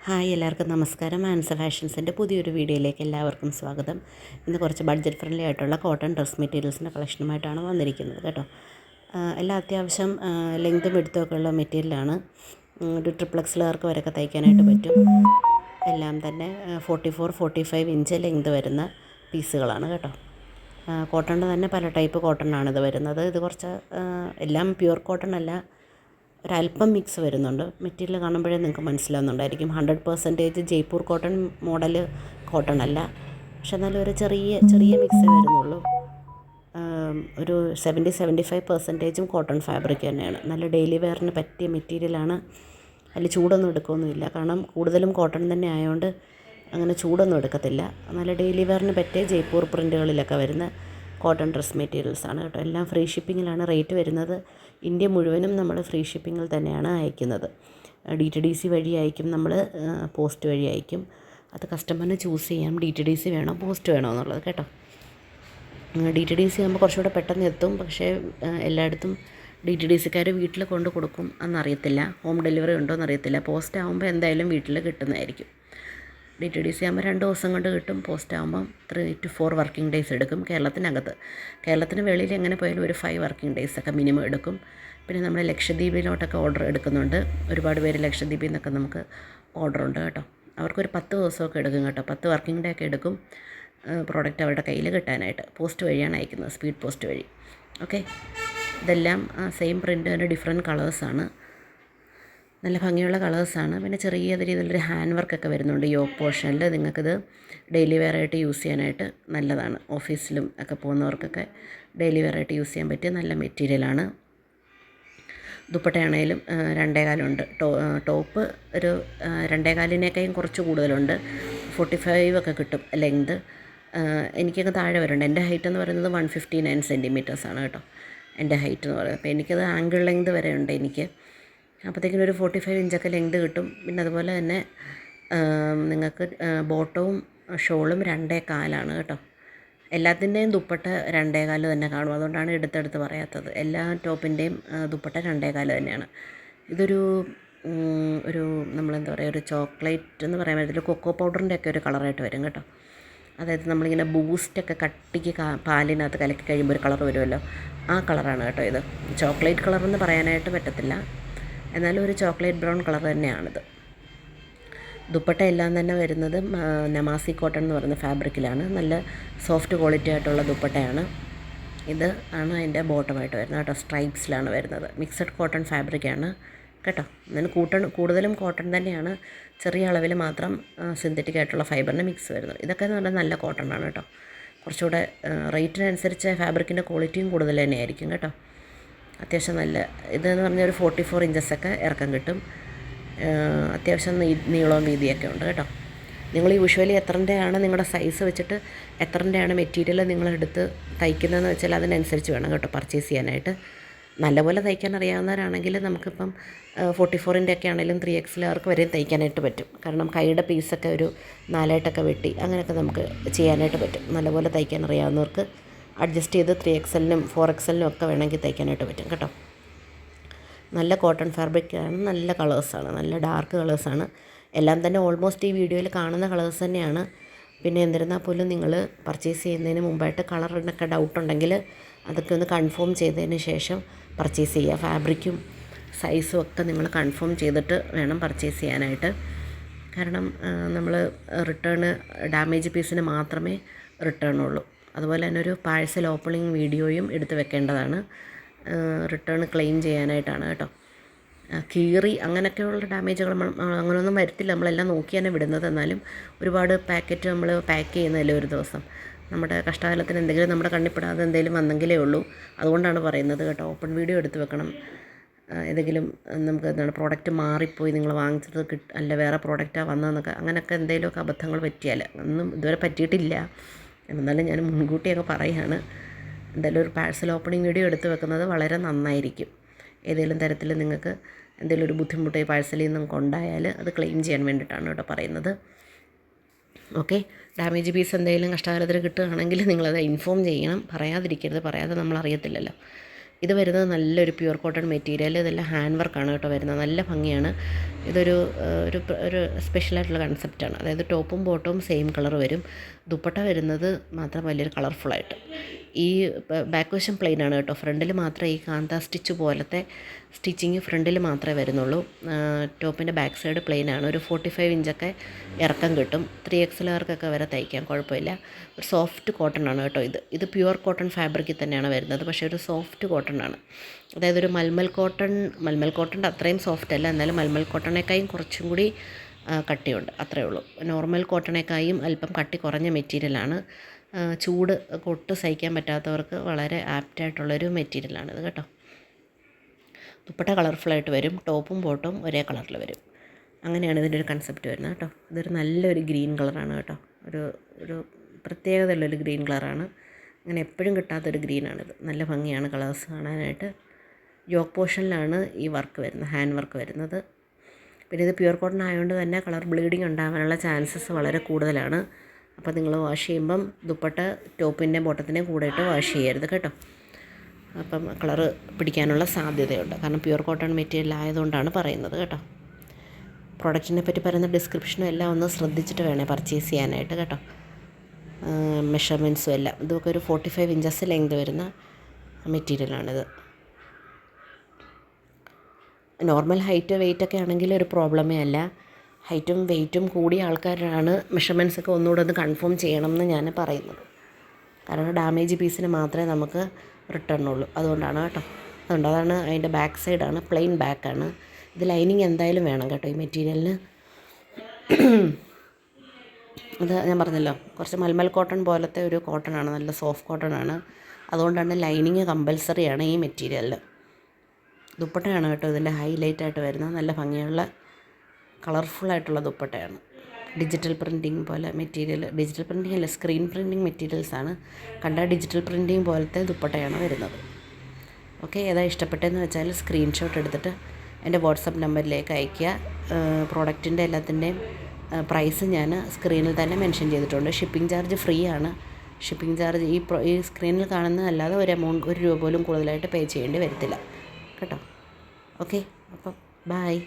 Hi എല്ലാവർക്കും നമസ്കാരം. Answer ഫാഷൻസിൻ്റെ പുതിയൊരു വീഡിയോയിലേക്ക് എല്ലാവർക്കും സ്വാഗതം. ഇന്ന് കുറച്ച് ബഡ്ജറ്റ് ഫ്രണ്ട്ലി ആയിട്ടുള്ള കോട്ടൺ ഡ്രസ് മെറ്റീരിയൽസിൻ്റെ കളക്ഷനുമായിട്ടാണ് വന്നിരിക്കുന്നത് കേട്ടോ. എല്ലാം അത്യാവശ്യം ലെങ്തും എടുത്തൊക്കെ ഉള്ള മെറ്റീരിയലാണ്. ഒരു ട്രിപ്ലക്സിലുകാർക്ക് വരെയൊക്കെ തയ്ക്കാനായിട്ട് പറ്റും. എല്ലാം തന്നെ 44-45 ഇഞ്ച് ലെങ്ത് വരുന്ന പീസുകളാണ് കേട്ടോ. കോട്ടണിൻ്റെ തന്നെ പല ടൈപ്പ് കോട്ടണാണിത് വരുന്നത്. ഇത് കുറച്ച് എല്ലാം പ്യുവർ കോട്ടൺ അല്ല, ഒരല്പം മിക്സ് വരുന്നുണ്ട്. മെറ്റീരിയൽ കാണുമ്പോഴേ നിങ്ങൾക്ക് മനസ്സിലാവുന്നുണ്ടായിരിക്കും. 100% ജയ്പൂർ കോട്ടൺ മോഡൽ കോട്ടൺ അല്ല, പക്ഷെ എന്നാലും ഒരു ചെറിയ മിക്സേ വരുന്നുള്ളൂ. ഒരു 70-75% കോട്ടൺ ഫാബ്രിക് തന്നെയാണ്. നല്ല ഡെയിലി വെയറിന് പറ്റിയ മെറ്റീരിയലാണ്. അതിൽ ചൂടൊന്നും എടുക്കുകയൊന്നുമില്ല, കാരണം കൂടുതലും കോട്ടൺ തന്നെ ആയതുകൊണ്ട് അങ്ങനെ ചൂടൊന്നും എടുക്കത്തില്ല. നല്ല ഡെയിലി വെയറിന് പറ്റിയ ജയ്പൂർ പ്രിൻറ്റുകളിലൊക്കെ വരുന്ന കോട്ടൺ ഡ്രസ് മെറ്റീരിയൽസാണ് കേട്ടോ. എല്ലാം ഫ്രീ ഷിപ്പിങ്ങിലാണ് റേറ്റ് വരുന്നത്. ഇന്ത്യ മുഴുവനും നമ്മൾ ഫ്രീ ഷിപ്പിങ്ങിൽ തന്നെയാണ് അയക്കുന്നത്. DTDC വഴി അയക്കും, നമ്മൾ പോസ്റ്റ് വഴി അയക്കും. അത് കസ്റ്റമറിന് ചൂസ് ചെയ്യാം, DTDC വേണോ പോസ്റ്റ് വേണോ എന്നുള്ളത് കേട്ടോ. DTDC ആകുമ്പോൾ കുറച്ചുകൂടെ പെട്ടെന്ന് എത്തും, പക്ഷേ എല്ലായിടത്തും DTDCക്കാർ വീട്ടിൽ കൊണ്ട് കൊടുക്കും എന്നറിയത്തില്ല, ഹോം ഡെലിവറി ഉണ്ടോ എന്നറിയത്തില്ല. പോസ്റ്റ് ആകുമ്പോൾ എന്തായാലും വീട്ടിൽ കിട്ടുന്നതായിരിക്കും. DTDC ആകുമ്പോൾ 2 ദിവസം കൊണ്ട് കിട്ടും. പോസ്റ്റ് ആകുമ്പം 3 to 4 വർക്കിംഗ് ഡേയ്സ് എടുക്കും കേരളത്തിനകത്ത്. കേരളത്തിന് വെളിയിൽ എങ്ങനെ പോയാലും ഒരു 5 വർക്കിംഗ് ഡേയ്സൊക്കെ മിനിമം എടുക്കും. പിന്നെ നമ്മൾ ലക്ഷദ്വീപിലോട്ടൊക്കെ ഓർഡർ എടുക്കുന്നുണ്ട്. ഒരുപാട് പേര് ലക്ഷദ്വീപിൽ നിന്നൊക്കെ നമുക്ക് ഓർഡർ ഉണ്ട് കേട്ടോ. അവർക്കൊരു 10 ദിവസമൊക്കെ എടുക്കും കേട്ടോ. 10 വർക്കിംഗ് ഡേ ഒക്കെ എടുക്കും പ്രോഡക്റ്റ് അവരുടെ കയ്യിൽ കിട്ടാനായിട്ട്. പോസ്റ്റ് വഴിയാണ് അയക്കുന്നത്, സ്പീഡ് പോസ്റ്റ് വഴി. ഓക്കെ, ഇതെല്ലാം സെയിം പ്രിൻ്റ് തന്നെ ഡിഫറെൻറ്റ് കളേഴ്സാണ്. നല്ല ഭംഗിയുള്ള കളേഴ്സാണ്. പിന്നെ ചെറിയ രീതിയിലൊരു ഹാൻഡ് വർക്കൊക്കെ വരുന്നുണ്ട് യോക്ക് പോർഷനിൽ. നിങ്ങൾക്കിത് ഡെയിലി വെയറായിട്ട് യൂസ് ചെയ്യാനായിട്ട് നല്ലതാണ്. ഓഫീസിലും ഒക്കെ പോകുന്നവർക്കൊക്കെ ഡെയിലി വെയറായിട്ട് യൂസ് ചെയ്യാൻ പറ്റിയ നല്ല മെറ്റീരിയലാണ്. ദുപ്പട്ടയാണേലും 2.25 ഉണ്ട്. ടോപ്പ് ഒരു 2.25-നേക്കാളും കുറച്ച് കൂടുതലുണ്ട്. 45 ഒക്കെ കിട്ടും ലെങ്ത്. എനിക്കൊക്കെ താഴെ വരുന്നുണ്ട്. എൻ്റെ ഹൈറ്റ് എന്ന് പറയുന്നത് 159 സെൻറ്റിമീറ്റേഴ്സാണ് കേട്ടോ, എൻ്റെ ഹൈറ്റ് എന്ന് പറയുന്നത്. അപ്പോൾ എനിക്കത് ആങ്കിൾ ലെങ്ത് വരെ ഉണ്ട് എനിക്ക്. അപ്പോഴത്തേക്കിനും ഒരു 45 ഇഞ്ചൊക്കെ ലെങ്ത് കിട്ടും. പിന്നെ അതുപോലെ തന്നെ നിങ്ങൾക്ക് ബോട്ടവും ഷോളും 2.25 കേട്ടോ. എല്ലാത്തിൻ്റെയും ദുപ്പട്ട 2.25 തന്നെ കാണും, അതുകൊണ്ടാണ് എടുത്തെടുത്ത് പറയാത്തത്. എല്ലാ ടോപ്പിൻ്റെയും ദുപ്പട്ട 2.25 തന്നെയാണ്. ഇതൊരു നമ്മളെന്താ പറയുക, ഒരു ചോക്ലേറ്റ് എന്ന് പറയാൻ പറ്റില്ല, കൊക്കോ പൗഡറിൻ്റെ ഒക്കെ ഒരു കളറായിട്ട് വരും കേട്ടോ. അതായത് നമ്മളിങ്ങനെ ബൂസ്റ്റൊക്കെ കട്ടിക്ക് പാലിനകത്ത് കലക്കി കഴിയുമ്പോൾ ഒരു കളർ വരുമല്ലോ, ആ കളറാണ് കേട്ടോ ഇത്. ചോക്ലേറ്റ് കളറെന്ന് പറയാനായിട്ട് പറ്റത്തില്ല, എന്നാലും ഒരു ചോക്ലേറ്റ് ബ്രൗൺ കളർ തന്നെയാണിത്. ദുപ്പട്ട എല്ലാം തന്നെ വരുന്നത് നമാസി കോട്ടൺ എന്ന് പറയുന്ന ഫാബ്രിക്കിലാണ്. നല്ല സോഫ്റ്റ് ക്വാളിറ്റി ആയിട്ടുള്ള ദുപ്പട്ടയാണ്. ഇത് ആണ് അതിൻ്റെ ബോട്ടമായിട്ട് വരുന്നത് കേട്ടോ. സ്ട്രൈപ്സിലാണ് വരുന്നത്. മിക്സഡ് കോട്ടൺ ഫാബ്രിക്കാണ് കേട്ടോ. അതിന് കൂടുതലും കോട്ടൺ തന്നെയാണ്, ചെറിയ അളവിൽ മാത്രം സിന്തറ്റിക് ആയിട്ടുള്ള ഫൈബറിൻ്റെ മിക്സ് വരുന്നത്. ഇതൊക്കെ എന്ന് പറഞ്ഞാൽ നല്ല കോട്ടൺ ആണ് കേട്ടോ. കുറച്ചുകൂടെ റേറ്റിനനുസരിച്ച് ഫാബ്രിക്കിൻ്റെ ക്വാളിറ്റിയും കൂടുതൽ തന്നെയായിരിക്കും കേട്ടോ. അത്യാവശ്യം നല്ല ഇതെന്ന് പറഞ്ഞാൽ ഒരു 44 ഇഞ്ചസൊക്കെ ഇറക്കം കിട്ടും. അത്യാവശ്യം നീളവും വീതിയൊക്കെ ഉണ്ട് കേട്ടോ. നിങ്ങൾ യൂഷ്വലി എത്രൻ്റെയാണ് നിങ്ങളുടെ സൈസ് വെച്ചിട്ട് എത്രൻ്റെയാണ് മെറ്റീരിയൽ നിങ്ങളെടുത്ത് തയ്ക്കുന്നതെന്ന് വെച്ചാൽ അതിനനുസരിച്ച് വേണം കേട്ടോ പർച്ചേസ് ചെയ്യാനായിട്ട്. നല്ലപോലെ തയ്ക്കാൻ അറിയാവുന്നവരാണെങ്കിൽ നമുക്കിപ്പം 44-ൻ്റെ ഒക്കെ ആണെങ്കിലും 3XL വരെയും തയ്ക്കാനായിട്ട് പറ്റും. കാരണം കൈയുടെ പീസൊക്കെ ഒരു 4 വെട്ടി അങ്ങനെയൊക്കെ നമുക്ക് ചെയ്യാനായിട്ട് പറ്റും. നല്ലപോലെ തയ്ക്കാൻ അറിയാവുന്നവർക്ക് അഡ്ജസ്റ്റ് ചെയ്ത് 3XL-നും 4XL-നും ഒക്കെ വേണമെങ്കിൽ തയ്ക്കാനായിട്ട് പറ്റും കേട്ടോ. നല്ല കോട്ടൺ ഫാബ്രിക്കാണ്, നല്ല കളേഴ്സാണ്, നല്ല ഡാർക്ക് കളേഴ്സാണ്. എല്ലാം തന്നെ ഓൾമോസ്റ്റ് ഈ വീഡിയോയിൽ കാണുന്ന കളേഴ്സ് തന്നെയാണ്. പിന്നെ എന്നിരുന്നാൽ പോലും നിങ്ങൾ പർച്ചേസ് ചെയ്യുന്നതിന് മുമ്പായിട്ട് കളറിനൊക്കെ ഡൗട്ടുണ്ടെങ്കിൽ അതൊക്കെ ഒന്ന് കൺഫേം ചെയ്തതിന് ശേഷം പർച്ചേസ് ചെയ്യുക. ഫാബ്രിക്കും സൈസും ഒക്കെ നിങ്ങൾ കൺഫേം ചെയ്തിട്ട് വേണം പർച്ചേസ് ചെയ്യാനായിട്ട്. കാരണം നമ്മൾ ഡാമേജ് പീസിന് മാത്രമേ റിട്ടേൺ ഉള്ളൂ. അതുപോലെ തന്നെ ഒരു പാഴ്സൽ ഓപ്പണിംഗ് വീഡിയോയും എടുത്ത് വെക്കേണ്ടതാണ്, റിട്ടേൺ ക്ലെയിം ചെയ്യാനായിട്ടാണ് കേട്ടോ. കീറി അങ്ങനെയൊക്കെയുള്ള ഡാമേജുകൾ അങ്ങനെയൊന്നും വരത്തില്ല, നമ്മളെല്ലാം നോക്കി തന്നെ വിടുന്നത്. എന്നാലും ഒരുപാട് പാക്കറ്റ് നമ്മൾ പാക്ക് ചെയ്യുന്നതല്ലേ ഒരു ദിവസം. നമ്മുടെ കഷ്ടകാലത്തിന് എന്തെങ്കിലും നമ്മുടെ കണ്ണിപ്പെടാതെ എന്തെങ്കിലും വന്നെങ്കിലേ ഉള്ളൂ. അതുകൊണ്ടാണ് പറയുന്നത് കേട്ടോ. ഓപ്പൺ വീഡിയോ എടുത്ത് വെക്കണം. ഏതെങ്കിലും നമുക്ക് എന്താണ് പ്രോഡക്റ്റ് മാറിപ്പോയി, നിങ്ങൾ വാങ്ങിച്ചത് അല്ല വേറെ പ്രോഡക്റ്റാണ് വന്നതെന്നൊക്കെ അങ്ങനെയൊക്കെ എന്തെങ്കിലുമൊക്കെ അബദ്ധങ്ങൾ പറ്റിയാൽ, ഒന്നും ഇതുവരെ പറ്റിയിട്ടില്ല, എന്നാലും ഞാൻ മുൻകൂട്ടി അങ്ങ് പറയുകയാണ്. എന്തായാലും ഒരു പാഴ്സൽ ഓപ്പണിംഗ് വീഡിയോ എടുത്ത് വെക്കുന്നത് വളരെ നന്നായിരിക്കും. ഏതെങ്കിലും തരത്തിൽ നിങ്ങൾക്ക് എന്തെങ്കിലും ഒരു ബുദ്ധിമുട്ട് ഈ പാഴ്സലിൽ നിന്നും കൊണ്ടായാൽ അത് ക്ലെയിം ചെയ്യാൻ വേണ്ടിയിട്ടാണ് കേട്ടോ പറയുന്നത്. ഓക്കെ, ഡാമേജ് പീസ് എന്തെങ്കിലും കഷ്ടകാലത്തിൽ കിട്ടുകയാണെങ്കിൽ നിങ്ങളത് ഇൻഫോം ചെയ്യണം, പറയാതിരിക്കരുത്. പറയാതെ നമ്മൾ അറിയത്തില്ലല്ലോ. ഇത് വരുന്നത് നല്ലൊരു പ്യുവർ കോട്ടൺ മെറ്റീരിയൽ, ഇതെല്ലാം ഹാൻഡ് വർക്കാണ് കേട്ടോ വരുന്നത്, നല്ല ഭംഗിയാണ്. ഇതൊരു ഒരു സ്പെഷ്യലായിട്ടുള്ള കൺസെപ്റ്റാണ്. അതായത് ടോപ്പും ബോട്ടവും സെയിം കളർ വരും, ദുപ്പട്ട വരുന്നത് മാത്രം വലിയൊരു കളർഫുള്ളായിട്ട്. ഈ ബാക്ക് വശം പ്ലെയിൻ ആണ് കേട്ടോ, ഫ്രണ്ടിൽ മാത്രമേ ഈ കാന്ത സ്റ്റിച്ച് പോലത്തെ സ്റ്റിച്ചിങ് ഫ്രണ്ടിൽ മാത്രമേ വരുന്നുള്ളൂ. ടോപ്പിൻ്റെ ബാക്ക് സൈഡ് പ്ലെയിൻ ആണ്. ഒരു 45 ഇഞ്ചൊക്കെ ഇറക്കം കിട്ടും. 3XLകാർക്കൊക്കെ വരെ തയ്ക്കാം, കുഴപ്പമില്ല. ഒരു സോഫ്റ്റ് കോട്ടൺ ആണ് കേട്ടോ ഇത് പ്യുവർ കോട്ടൺ ഫാബ്രിക്കിൽ തന്നെയാണ് വരുന്നത്, പക്ഷേ ഒരു സോഫ്റ്റ് കോട്ടൺ ആണ്. അതായത് ഒരു മൽമൽ കോട്ടൻ്റെ അത്രയും സോഫ്റ്റ് അല്ല, എന്നാലും മൽമൽ കോട്ടണേക്കായും കുറച്ചും കൂടി കട്ടിയുണ്ട്, അത്രയേ ഉള്ളൂ. നോർമൽ കോട്ടണേക്കായും അല്പം കട്ടി കുറഞ്ഞ മെറ്റീരിയലാണ്. ചൂട് കൊട്ട് സഹിക്കാൻ പറ്റാത്തവർക്ക് വളരെ ആപ്റ്റായിട്ടുള്ളൊരു മെറ്റീരിയലാണിത് കേട്ടോ. ദുപ്പട്ട കളർഫുള്ളായിട്ട് വരും, ടോപ്പും ബോട്ടും ഒരേ കളറിൽ വരും. അങ്ങനെയാണ് ഇതിൻ്റെ ഒരു കൺസെപ്റ്റ് വരുന്നത് കേട്ടോ. ഇതൊരു നല്ലൊരു ഗ്രീൻ കളറാണ് കേട്ടോ, ഒരു പ്രത്യേകതയുള്ളൊരു ഗ്രീൻ കളറാണ്. അങ്ങനെ എപ്പോഴും കിട്ടാത്തൊരു ഗ്രീനാണിത്. നല്ല ഭംഗിയാണ് കളേഴ്സ് കാണാനായിട്ട്. യോക്ക് പോർഷനിലാണ് ഈ വർക്ക് വരുന്നത്, ഹാൻഡ് വർക്ക് വരുന്നത്. പിന്നെ ഇത് പ്യുവർ കോട്ടൺ ആയതുകൊണ്ട് തന്നെ കളർ ബ്ലീഡിങ് ഉണ്ടാകാനുള്ള ചാൻസസ് വളരെ കൂടുതലാണ്. അപ്പോൾ നിങ്ങൾ വാഷ് ചെയ്യുമ്പം ദുപ്പട്ട ടോപ്പിൻ്റെയും ബോട്ടത്തിൻ്റെയും കൂടെ ഇട്ട് വാഷ് ചെയ്യരുത് കേട്ടോ. അപ്പം കളറ് പിടിക്കാനുള്ള സാധ്യതയുണ്ട്, കാരണം പ്യുവർ കോട്ടൺ മെറ്റീരിയൽ ആയതുകൊണ്ടാണ് പറയുന്നത് കേട്ടോ. പ്രോഡക്റ്റിനെ പറ്റി പറയുന്ന ഡിസ്ക്രിപ്ഷനും എല്ലാം ഒന്ന് ശ്രദ്ധിച്ചിട്ട് വേണേ പർച്ചേസ് ചെയ്യാനായിട്ട് കേട്ടോ. മെഷർമെൻറ്റ്സും എല്ലാം, ഇതൊക്കെ ഒരു 45 ഇഞ്ചസ് ലെങ്ത് വരുന്ന മെറ്റീരിയലാണിത്. നോർമൽ ഹൈറ്റ് വെയ്റ്റൊക്കെ ആണെങ്കിൽ ഒരു പ്രോബ്ലമേ അല്ല. ഹൈറ്റും വെയ്റ്റും കൂടിയ ആൾക്കാരാണ് മെഷർമെൻറ്റ്സൊക്കെ ഒന്നുകൂടെ ഒന്ന് കൺഫേം ചെയ്യണം എന്ന് ഞാൻ പറയുന്നത്. കാരണം ഡാമേജ് പീസിന് മാത്രമേ നമുക്ക് റിട്ടേൺ ഉള്ളൂ, അതുകൊണ്ടാണ് കേട്ടോ. അതാണ് അതിൻ്റെ ബാക്ക് സൈഡാണ്, പ്ലെയിൻ ബാക്കാണ്. ഇത് ലൈനിങ് എന്തായാലും വേണം കേട്ടോ ഈ മെറ്റീരിയലിന്. ഇത് ഞാൻ പറഞ്ഞല്ലോ, കുറച്ച് മൽമൽ കോട്ടൺ പോലത്തെ ഒരു കോട്ടണാണ്, നല്ല സോഫ്റ്റ് കോട്ടണാണ്. അതുകൊണ്ടാണ് ലൈനിങ് കമ്പൽസറിയാണ് ഈ മെറ്റീരിയലിൽ. ദുപ്പട്ടയാണ് കേട്ടോ ഇതിൻ്റെ ഹൈലൈറ്റായിട്ട് വരുന്നത്, നല്ല ഭംഗിയുള്ള കളർഫുള്ളായിട്ടുള്ള ദുപ്പട്ടയാണ്. ഡിജിറ്റൽ പ്രിൻറ്റിങ് പോലെ മെറ്റീരിയൽ, ഡിജിറ്റൽ പ്രിൻറ്റിങ് അല്ല, സ്ക്രീൻ പ്രിൻറ്റിങ് മെറ്റീരിയൽസാണ്. കണ്ട ഡിജിറ്റൽ പ്രിൻറ്റിങ് പോലത്തെ ദുപ്പട്ടയാണ് വരുന്നത്. ഓക്കെ, ഏതാ ഇഷ്ടപ്പെട്ടതെന്ന് വെച്ചാൽ സ്ക്രീൻഷോട്ട് എടുത്തിട്ട് എൻ്റെ വാട്സപ്പ് നമ്പറിലേക്ക് അയയ്ക്കുക. പ്രോഡക്റ്റിൻ്റെ എല്ലാത്തിൻ്റെയും പ്രൈസ് ഞാൻ സ്ക്രീനിൽ തന്നെ മെൻഷൻ ചെയ്തിട്ടുണ്ട്. ഷിപ്പിംഗ് ചാർജ് ഫ്രീ ആണ്. ഷിപ്പിംഗ് ചാർജ് ഈ സ്ക്രീനിൽ കാണുന്നതല്ലാതെ ഒരു രൂപ പോലും കൂടുതലായിട്ട് പേ ചെയ്യേണ്ടി വരത്തില്ല കേട്ടോ. ഓക്കെ, അപ്പം ബൈ.